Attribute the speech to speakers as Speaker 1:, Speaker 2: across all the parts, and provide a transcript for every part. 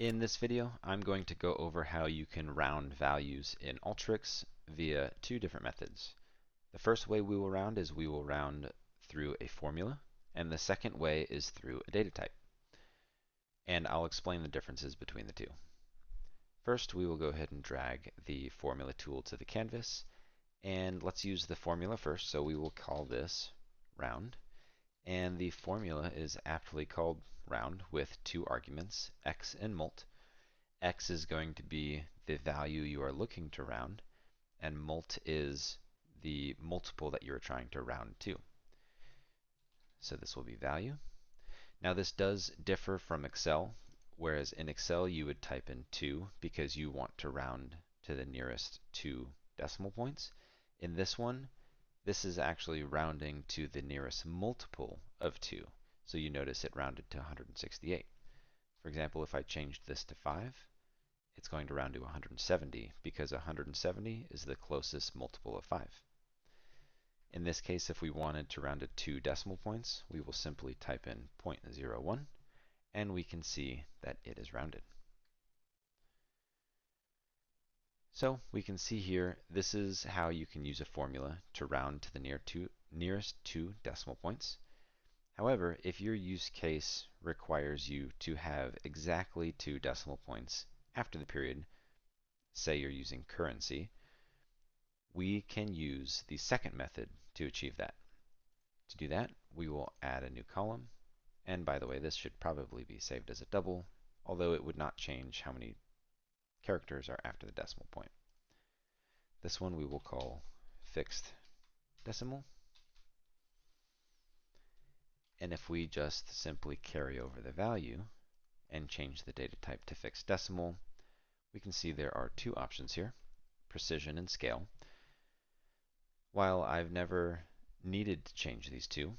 Speaker 1: In this video, I'm going to go over how you can round values in Alteryx via two different methods. The first way we will round is we will round through a formula, and the second way is through a data type. And I'll explain the differences between the two. First, we will go ahead and drag the formula tool to the canvas, and let's use the formula first, so we will call this round. And the formula is aptly called round with two arguments, x and mult. X is going to be the value you are looking to round, and mult is the multiple that you're trying to round to. So this will be value. Now this does differ from Excel, whereas in Excel you would type in 2 because you want to round to the nearest 2 decimal points. In this one, this is actually rounding to the nearest multiple of 2. So you notice it rounded to 168. For example, if I changed this to 5, it's going to round to 170 because 170 is the closest multiple of 5. In this case, if we wanted to round it 2 decimal points, we will simply type in 0.01 and we can see that it is rounded. So we can see here, this is how you can use a formula to round to the nearest 2 decimal points. However, if your use case requires you to have exactly 2 decimal points after the period, say you're using currency, we can use the second method to achieve that. To do that, we will add a new column, and by the way, this should probably be saved as a double, although it would not change how many characters are after the decimal point. This one we will call fixed decimal, and if we just simply carry over the value and change the data type to fixed decimal, we can see there are two options here, precision and scale. While I've never needed to change these two,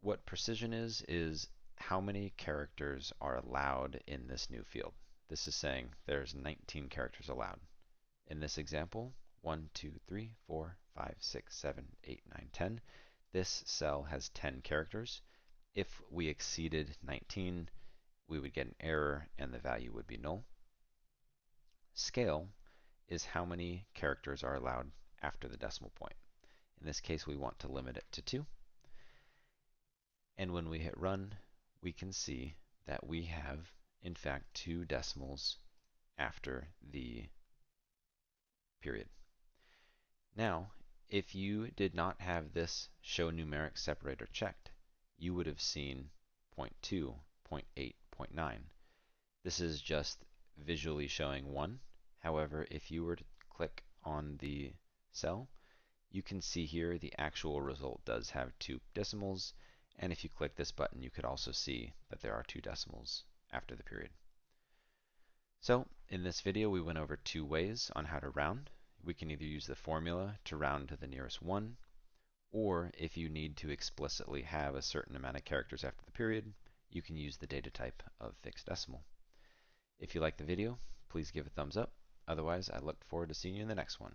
Speaker 1: what precision is how many characters are allowed in this new field. This is saying there's 19 characters allowed. In this example, 1, 2, 3, 4, 5, 6, 7, 8, 9, 10. This cell has 10 characters. If we exceeded 19, we would get an error and the value would be null. Scale is how many characters are allowed after the decimal point. In this case, we want to limit it to 2. And when we hit run, we can see that we have, in fact, 2 decimals after the period. Now, if you did not have this show numeric separator checked, you would have seen 0.2, 0.8, 0.9. This is just visually showing 1. However, if you were to click on the cell, you can see here the actual result does have 2 decimals, and if you click this button, you could also see that there are 2 decimals after the period. So, in this video, we went over 2 ways on how to round. We can either use the formula to round to the nearest 1, or if you need to explicitly have a certain amount of characters after the period, you can use the data type of fixed decimal. If you like the video, please give a thumbs up. Otherwise, I look forward to seeing you in the next one.